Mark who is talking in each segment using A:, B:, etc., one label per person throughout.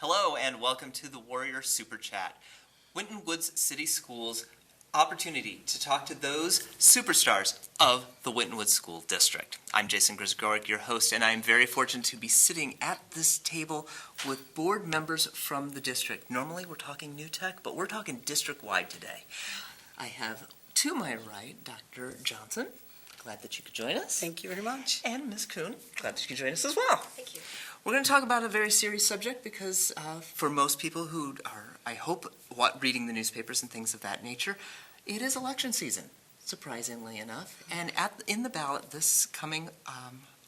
A: Hello and welcome to the Warrior Super Chat, Winton Woods City Schools' opportunity to talk to those superstars of the Winton Woods School District. I'm Jason Grzegorek, your host, and I am very fortunate to be sitting at this table with board members from the district. Normally we're talking New Tech, but we're talking district-wide today. I have to my right Dr. Johnson. Glad that you could join us.
B: Thank you very much.
A: And Ms. Kuhn. Glad that you could join us as well.
C: Thank you.
A: We're going to talk about a very serious subject because for most people who are, I hope, reading the newspapers and things of that nature, it is election season, surprisingly enough. And in the ballot this coming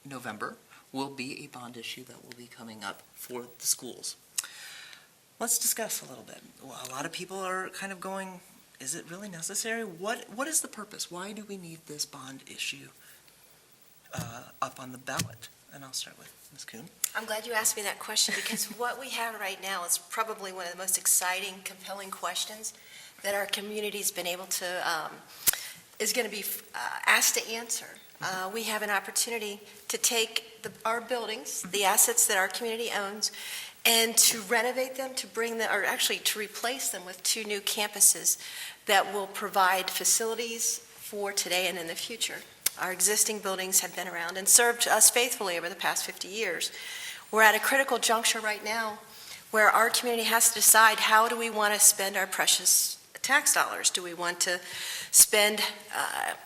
A: November will be a bond issue that will be coming up for the schools. Let's discuss a little bit. Well, a lot of people are kind of going, is it really necessary? What is the purpose? Why do we need this bond issue up on the ballot? And I'll start with Ms. Kuhn.
C: I'm glad you asked me that question because what we have right now is probably one of the most exciting, compelling questions that our community's been able to, is going to be asked to answer. We have an opportunity to take our buildings, the assets that our community owns, and to renovate them, to bring them, or actually to replace them with 2 new campuses that will provide facilities for today and in the future. Our existing buildings have been around and served us faithfully over the past 50 years. We're at a critical juncture right now where our community has to decide, how do we want to spend our precious tax dollars? Do we want to spend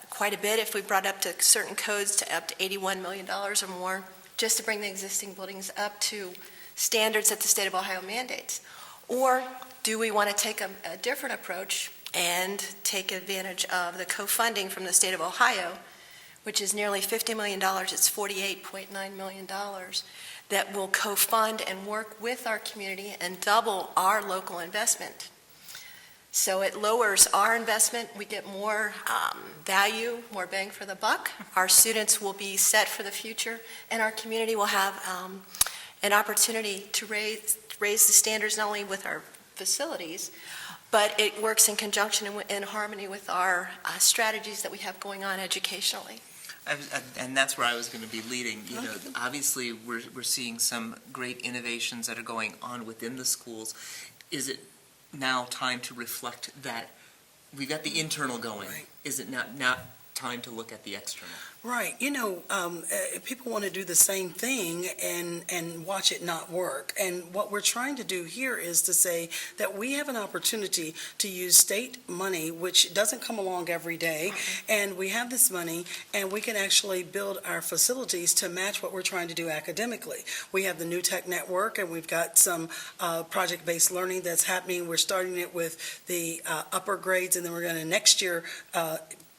C: quite a bit if we brought up to certain codes to up to $81 million or more just to bring the existing buildings up to standards that the state of Ohio mandates? Or do we want to take a different approach and take advantage of the co-funding from the state of Ohio, which is nearly $50 million, it's $48.9 million, that will co-fund and work with our community and double our local investment. So it lowers our investment, we get more value, more bang for the buck, our students will be set for the future, and our community will have an opportunity to raise the standards not only with our facilities, but it works in conjunction and in harmony with our strategies that we have going on educationally.
A: And that's where I was going to be leading. You know, obviously we're seeing some great innovations that are going on within the schools. Is it now time to reflect that we've got the internal going?
B: Right.
A: Is it not time to look at the external?
B: Right. You know, people want to do the same thing and watch it not work. And what we're trying to do here is to say that we have an opportunity to use state money, which doesn't come along every day, and we have this money, and we can actually build our facilities to match what we're trying to do academically. We have the New Tech Network, and we've got some project-based learning that's happening. We're starting it with the upper grades, and then we're going to next year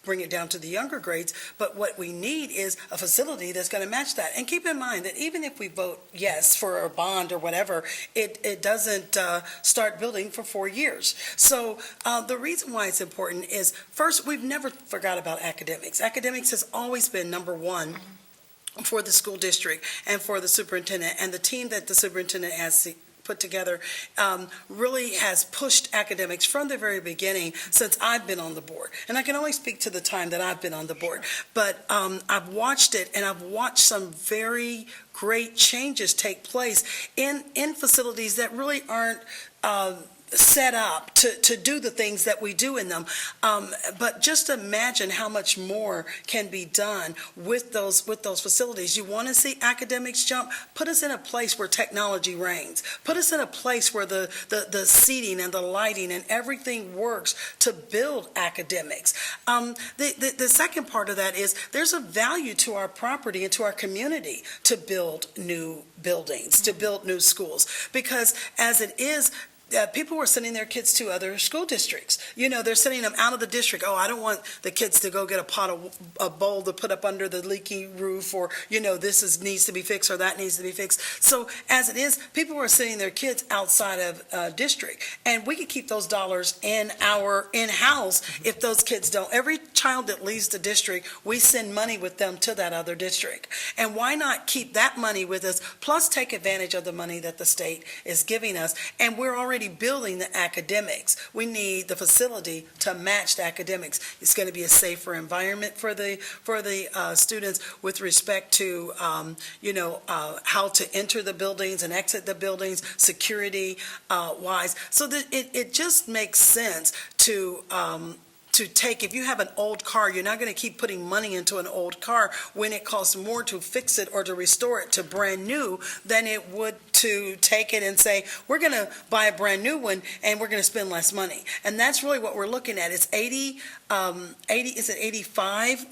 B: bring it down to the younger grades, but what we need is a facility that's going to match that. And keep in mind that even if we vote yes for a bond or whatever, it doesn't start building for 4 years. So the reason why it's important is, first, we've never forgot about academics. Academics has always been number one for the school district and for the superintendent, and the team that the superintendent has put together really has pushed academics from the very beginning since I've been on the board. And I can only speak to the time that I've been on the board. But I've watched it, and I've watched some very great changes take place in facilities that really aren't set up to do the things that we do in them. But just imagine how much more can be done with those facilities. You want to see academics jump? Put us in a place where technology reigns. Put us in a place where the seating and the lighting and everything works to build academics. The second part of that is there's a value to our property and to our community to build new buildings, to build new schools. Because as it is, people were sending their kids to other school districts. You know, they're sending them out of the district. Oh, I don't want the kids to go get a bowl to put up under the leaky roof, or, you know, needs to be fixed or that needs to be fixed. So as it is, people were sending their kids outside of district. And we could keep those dollars in our in-house if those kids don't. Every child that leaves the district, we send money with them to that other district. And why not keep that money with us, plus take advantage of the money that the state is giving us? And we're already already building the academics. We need the facility to match the academics. It's going to be a safer environment for the students with respect to, how to enter the buildings and exit the buildings, security wise. So that it just makes sense to take, if you have an old car, you're not going to keep putting money into an old car when it costs more to fix it or to restore it to brand new than it would to take it and say, we're going to buy a brand new one and we're going to spend less money. And that's really what we're looking at. It's 80, is it 85?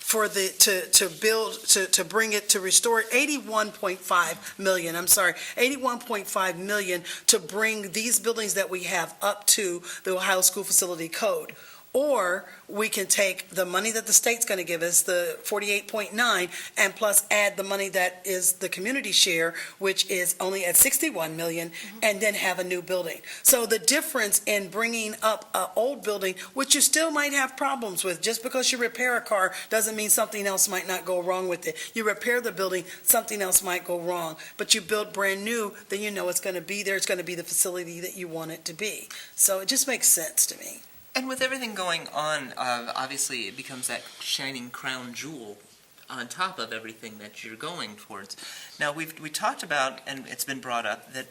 B: For the, to build, to bring it, to restore it, 81.5 million, I'm sorry, 81.5 million to bring these buildings that we have up to the Ohio School Facility Code. Or we can take the money that the state's going to give us, the 48.9, and plus add the money that is the community share, which is only at 61 million, and then have a new building. So the difference in bringing up an old building, which you still might have problems with, just because you repair a car doesn't mean something else might not go wrong with it. You repair the building, something else might go wrong. But you build brand new, then you know it's going to be there. It's going to be the facility that you want it to be. So it just makes sense to me.
A: And with everything going on, obviously it becomes that shining crown jewel on top of everything that you're going towards. Now, we talked about, and it's been brought up, that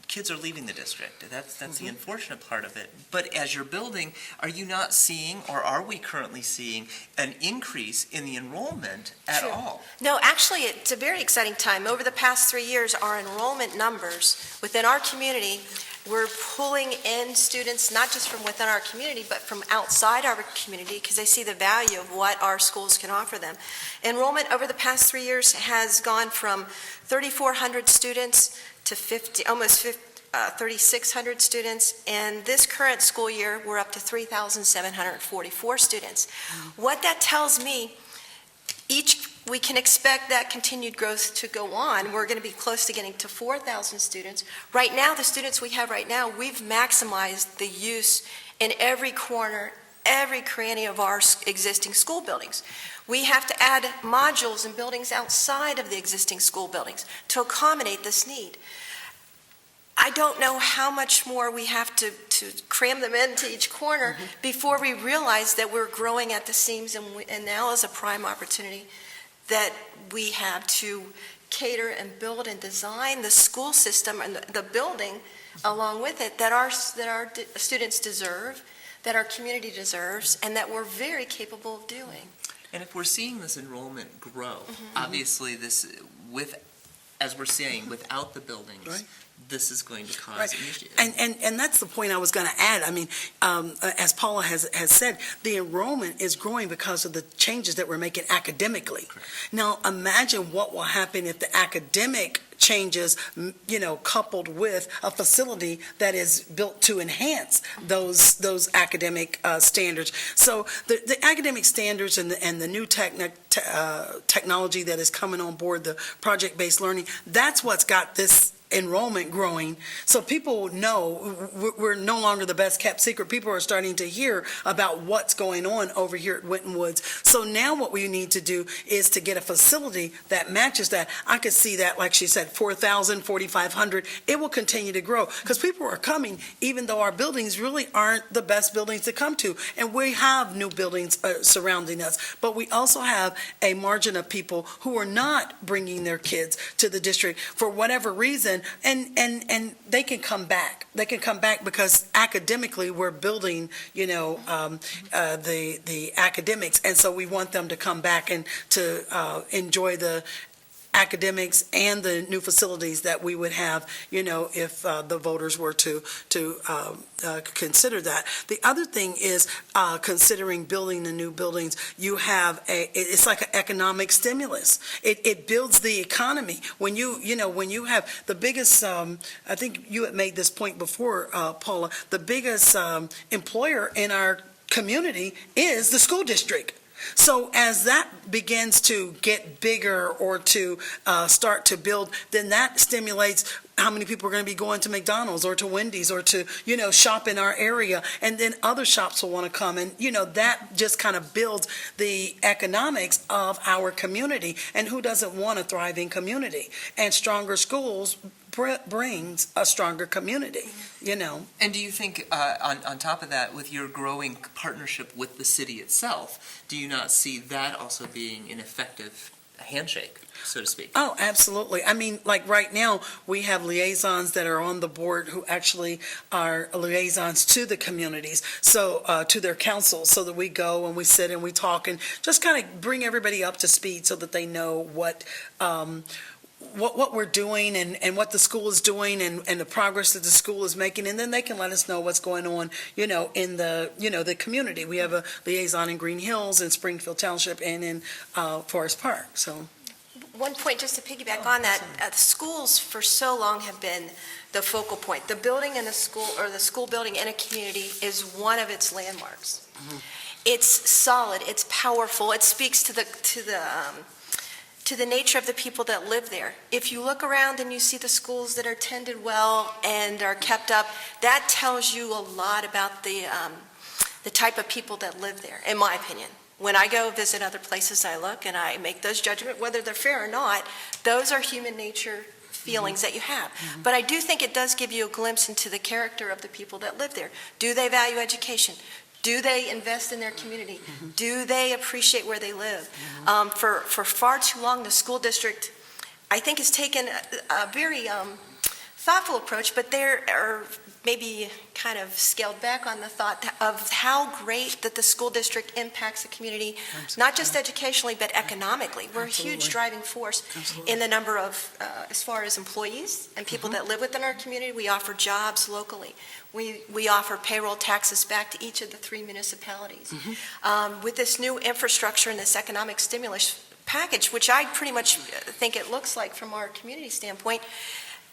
A: kids are leaving the district. That's the unfortunate part of it. But as you're building, are you not seeing, or are we currently seeing, an increase in the enrollment at all?
C: No, actually, it's a very exciting time. Over the past 3 years, our enrollment numbers within our community, we're pulling in students not just from within our community, but from outside our community because they see the value of what our schools can offer them. Enrollment over the past 3 years has gone from 3,400 students to 3,600 students, and this current school year, we're up to 3,744 students. What that tells me, we can expect that continued growth to go on. We're going to be close to getting to 4,000 students. Right now, the students we have right now, we've maximized the use in every corner, every cranny of our existing school buildings. We have to add modules and buildings outside of the existing school buildings to accommodate this need. I don't know how much more we have to cram them into each corner before we realize that we're growing at the seams, and now is a prime opportunity that we have to cater and build and design the school system and the building along with it that our students deserve, that our community deserves, and that we're very capable of doing.
A: And if we're seeing this enrollment grow, obviously this, as we're saying, without the buildings,
B: right,
A: this is going to cause an issue.
B: And that's the point I was going to add. I mean, as Paula has said, the enrollment is growing because of the changes that we're making academically.
A: Correct. Now,
B: imagine what will happen if the academic changes, coupled with a facility that is built to enhance those academic standards. So the academic standards and the new technology that is coming on board, the project-based learning, that's what's got this enrollment growing. So people know we're no longer the best kept secret. People are starting to hear about what's going on over here at Winton Woods. So now what we need to do is to get a facility that matches that. I could see that, like she said, 4,000, 4,500. It will continue to grow because people are coming, even though our buildings really aren't the best buildings to come to. And we have new buildings surrounding us, but we also have a margin of people who are not bringing their kids to the district for whatever reason. And they can come back. They can come back because academically we're building, the academics, and so we want them to come back and to enjoy the academics and the new facilities that we would have, if the voters were to consider that. The other thing is considering building the new buildings. You have it's like an economic stimulus. It builds the economy. When you have the biggest, I think you had made this point before, Paula, the biggest employer in our community is the school district. So as that begins to get bigger or to start to build, then that stimulates how many people are going to be going to McDonald's or to Wendy's or to, shop in our area. And then other shops will want to come. And, that just kind of builds the economics of our community. And who doesn't want a thriving community? And stronger schools brings a stronger community, you know.
A: And do you think, on top of that, with your growing partnership with the city itself, do you not see that also being an effective handshake, so to speak?
B: Oh, absolutely. I mean, like right now, we have liaisons that are on the board who actually are liaisons to the communities, so to their councils, so that we go and we sit and we talk and just kind of bring everybody up to speed so that they know what we're doing and what the school is doing and the progress that the school is making, and then they can let us know what's going on, in the community. We have a liaison in Green Hills, in Springfield Township, and in Forest Park, so.
C: One point, just to piggyback on that, schools for so long have been the focal point. The building in a school, or the school building in a community, is one of its landmarks. It's solid, it's powerful, it speaks to the nature of the people that live there. If you look around and you see the schools that are tended well and are kept up, that tells you a lot about the type of people that live there, in my opinion. When I go visit other places, I look and I make those judgments, whether they're fair or not. Those are human nature feelings that you have. But I do think it does give you a glimpse into the character of the people that live there. Do they value education? Do they invest in their community? Do they appreciate where they live? For far too long, the school district, I think, has taken a very thoughtful approach, but they're maybe kind of scaled back on the thought of how great that the school district impacts the community, not just educationally, but economically. We're a huge driving force in the number of, as far as employees and people that live within our community. We offer jobs locally. We offer payroll taxes back to each of the 3 municipalities. With this new infrastructure and this economic stimulus package, which I pretty much think it looks like from our community standpoint,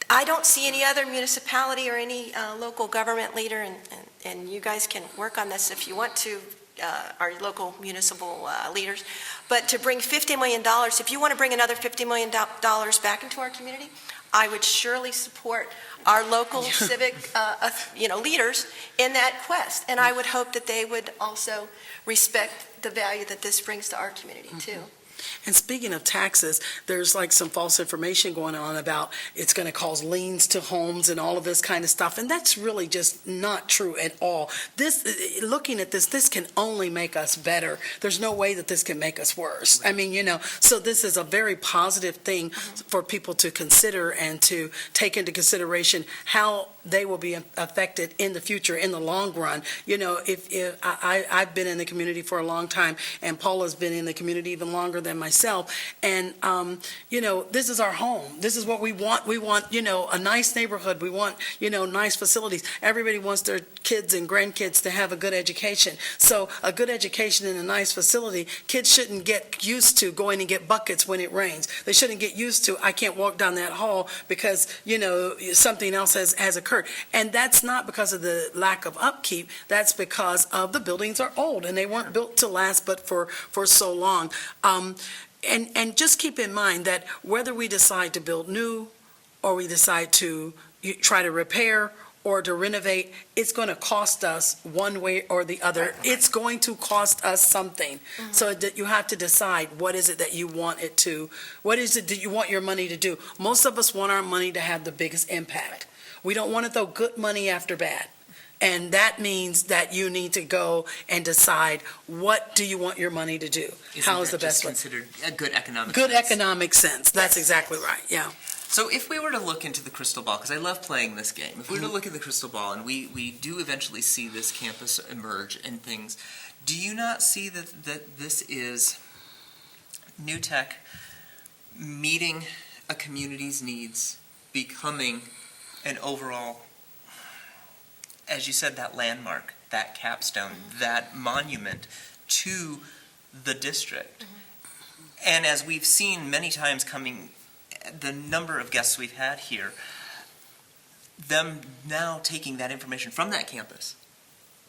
C: I don't see any other municipality or any local government leader, and you guys can work on this if you want to, our local municipal leaders, but to bring $50 million, if you want to bring another $50 million back into our community, I would surely support our local civic leaders in that quest. And I would hope that they would also respect the value that this brings to our community, too.
B: And speaking of taxes, there's like some false information going on about it's going to cause liens to homes and all of this kind of stuff. And that's really just not true at all. Looking at this can only make us better. There's no way that this can make us worse. I mean, so this is a very positive thing for people to consider and to take into consideration how they will be affected in the future, in the long run. If I've been in the community for a long time, and Paula's been in the community even longer than myself, and this is our home. This is what we want. We want a nice neighborhood. We want nice facilities. Everybody wants their kids and grandkids to have a good education. So a good education in a nice facility, kids shouldn't get used to going and get buckets when it rains. They shouldn't get used to, I can't walk down that hall because something else has occurred. And that's not because of the lack of upkeep. That's because of the buildings are old and they weren't built to last but for so long. And just keep in mind that whether we decide to build new or we decide to try to repair or to renovate, it's going to cost us one way or the other. It's going to cost us something. So that you have to decide, what is it that you want it to, what is it that you want your money to do? Most of us want our money to have the biggest impact. We don't want to throw good money after bad. And that means that you need to go and decide, what do you want your money to do? How is the best way?
A: Considered a good economic
B: Good
A: sense?
B: economic sense. That's exactly right, yeah.
A: So if we were to look into the crystal ball, because I love playing this game, if we were to look at the crystal ball and we do eventually see this campus emerge and things, do you not see that this is new tech meeting a community's needs, becoming an overall, as you said, that landmark, that capstone, that monument to the district? And as we've seen many times coming, the number of guests we've had here, them now taking that information from that campus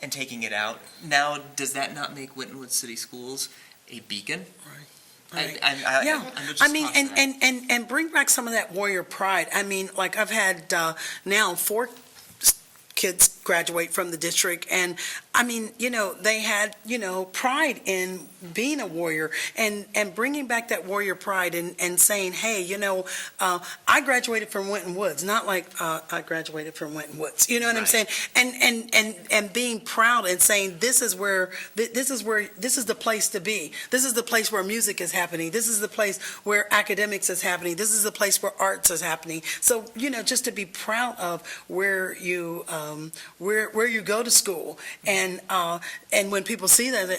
A: and taking it out, now does that not make Wintonwood City Schools a beacon?
B: Right. And bring back some of that warrior pride. I mean, like I've had now kids graduate from the district. And I mean, they had, pride in being a warrior and bringing back that warrior pride and saying, hey, I graduated from Winton Woods, not like I graduated from Winton Woods. You know what I'm saying? And being proud and saying, this is the place to be. This is the place where music is happening. This is the place where academics is happening. This is the place where arts is happening. So, just to be proud of where you go to school, and when people see that, they,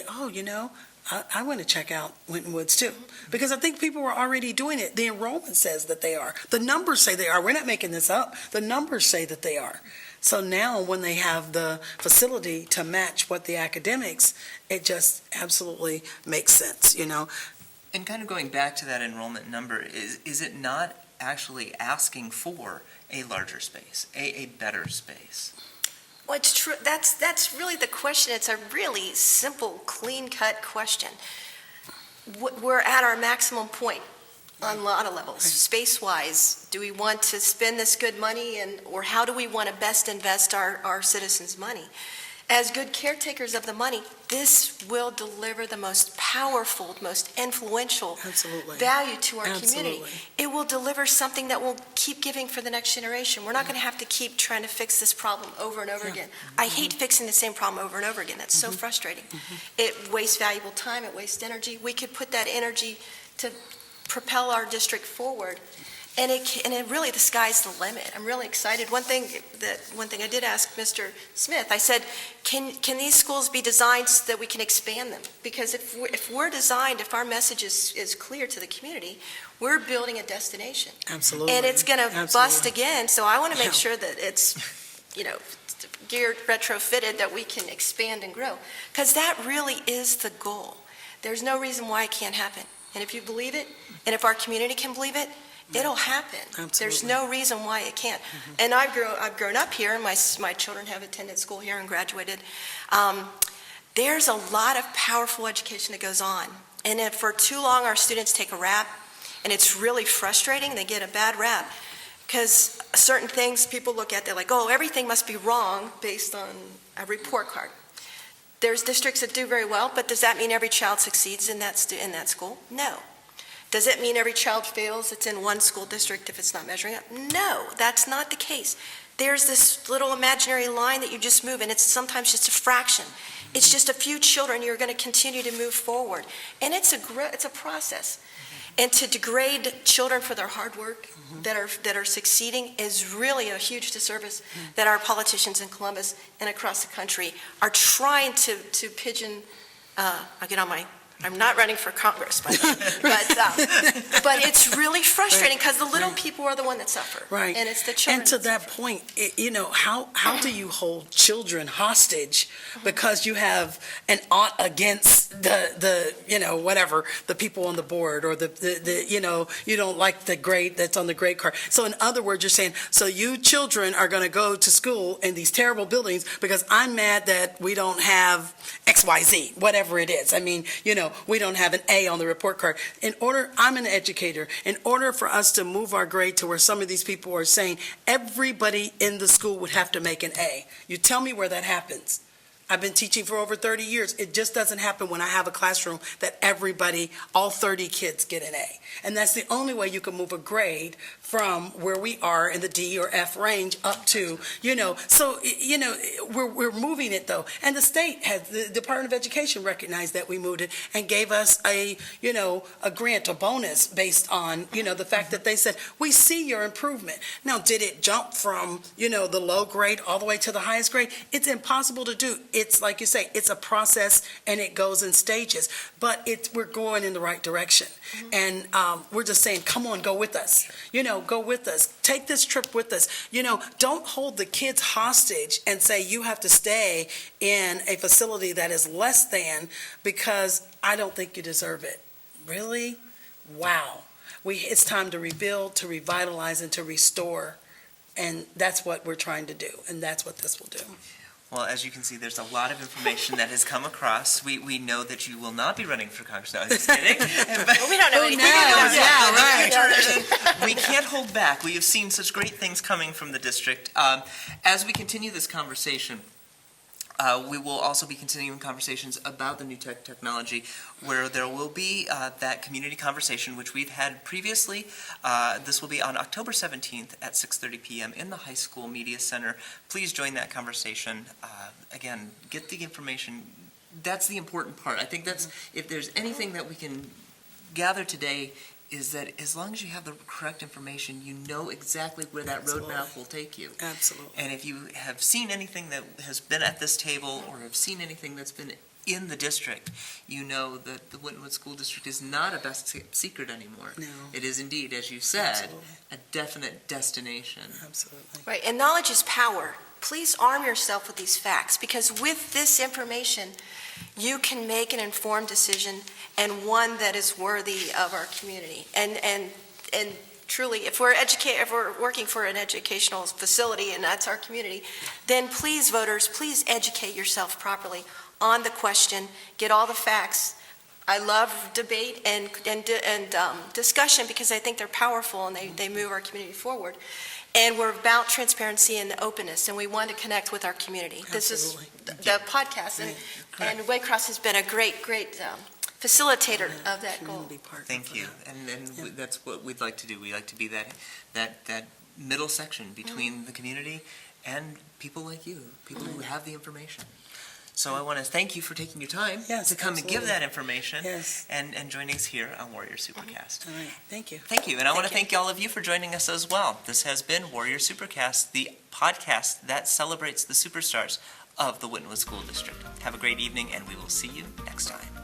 B: I want to check out Winton Woods too, because I think people were already doing it. The enrollment says that they are. The numbers say they are. We're not making this up. The numbers say that they are. So now when they have the facility to match what the academics, it just absolutely makes sense,
A: And kind of going back to that enrollment number, is it not actually asking for a larger space, a better space?
C: Well, it's true. That's really the question. It's a really simple, clean-cut question. We're at our maximum point on a lot of levels. Space-wise, do we want to spend this good money, or how do we want to best invest our citizens' money? As good caretakers of the money, this will deliver the most powerful, most influential value to our community. It will deliver something that will keep giving for the next generation. We're not going to have to keep trying to fix this problem over and over again. I hate fixing the same problem over and over again. That's so frustrating. It wastes valuable time. It wastes energy. We could put that energy to propel our district forward. And it really, the sky's the limit. I'm really excited. One thing I did ask Mr. Smith, I said, can these schools be designed so that we can expand them? Because if we're designed, if our message is clear to the community, we're building a destination.
B: Absolutely.
C: And it's going to bust again. So I want to make sure that it's, geared, retrofitted, that we can expand and grow. Because that really is the goal. There's no reason why it can't happen. And if you believe it, and if our community can believe it, it'll happen.
B: Absolutely.
C: There's no reason why it can't. And I've grown up here, and my children have attended school here and graduated. There's a lot of powerful education that goes on. And if for too long our students take a rap, and it's really frustrating, they get a bad rap. Because certain things people look at, they're like, oh, everything must be wrong based on a report card. There's districts that do very well, but does that mean every child succeeds in that school? No. Does it mean every child fails that's in one school district if it's not measuring up? No, that's not the case. There's this little imaginary line that you just move, and it's sometimes just a fraction. It's just a few children. You're going to continue to move forward, and it's a process. And to degrade children for their hard work that are succeeding is really a huge disservice that our politicians in Columbus and across the country are trying to pigeon. I'm not running for Congress, by the way, but it's really frustrating because the little people are the one that suffer.
B: Right.
C: And it's the children.
B: And to that point, how do you hold children hostage because you have an ought against the people on the board, or you don't like the grade that's on the grade card. So in other words, you're saying, so you children are going to go to school in these terrible buildings because I'm mad that we don't have XYZ, whatever it is. I mean, we don't have an A on the report card. I'm an educator. In order for us to move our grade to where some of these people are saying everybody in the school would have to make an A, you tell me where that happens. I've been teaching for over 30 years. It just doesn't happen when I have a classroom that all 30 kids get an A. And that's the only way you can move a grade from where we are in the D or F range up to, so, we're moving it though. And the state the Department of Education recognized that we moved it and gave us a grant, a bonus based on, the fact that they said, we see your improvement. Now, did it jump from, the low grade all the way to the highest grade? It's impossible to do. It's like you say, it's a process and it goes in stages, but we're going in the right direction. And we're just saying, come on, go with us. Go with us. Take this trip with us. Don't hold the kids hostage and say you have to stay in a facility that is less than because I don't think you deserve it. Really? Wow. It's time to rebuild, to revitalize, and to restore. And that's what we're trying to do. And that's what this will do.
A: Well, as you can see, there's a lot of information that has come across. We know that you will not be running for Congress. No, I'm just kidding.
C: Well, we don't know anything.
A: Yeah, right. We can't hold back. We have seen such great things coming from the district. As we continue this conversation, we will also be continuing conversations about the new technology, where there will be that community conversation, which we've had previously. This will be on October 17th at 6:30 p.m. in the High School Media Center. Please join that conversation. Again, get the information. That's the important part. I think that's, if there's anything that we can gather today, is that as long as you have the correct information, you know exactly where that roadmap will take you.
B: Absolutely.
A: And if you have seen anything that has been at this table, or have seen anything that's been in the district, you know that the Wintonwood School District is not a best secret anymore.
B: No.
A: It is indeed, as you said,
B: Absolutely.
A: a definite destination.
B: Absolutely.
C: Right, and knowledge is power. Please arm yourself with these facts, because with this information, you can make an informed decision, and one that is worthy of our community. And truly, if we're working for an educational facility, and that's our community, then please, voters, please educate yourself properly on the question, get all the facts. I love debate and discussion, because I think they're powerful and they move our community forward. And we're about transparency and openness, and we want to connect with our community. This is the podcast, and Waycross has been a great facilitator of that goal.
B: Community partner
A: Thank
B: for
A: you.
B: that.
A: And that's what we'd like to do. We like to be that middle section between the community and people like you, people who have the information. So I want to thank you for taking your time
B: Yes,
A: to come and give
B: absolutely.
A: that information
B: Yes.
A: and joining us here on Warrior Supercast.
B: All right. Thank you.
A: Thank you, and I want to
C: Thank
A: thank all of you for joining us as well. This has been Warrior Supercast, the podcast that celebrates the superstars of the Wintonwood School District. Have a great evening, and we will see you next time.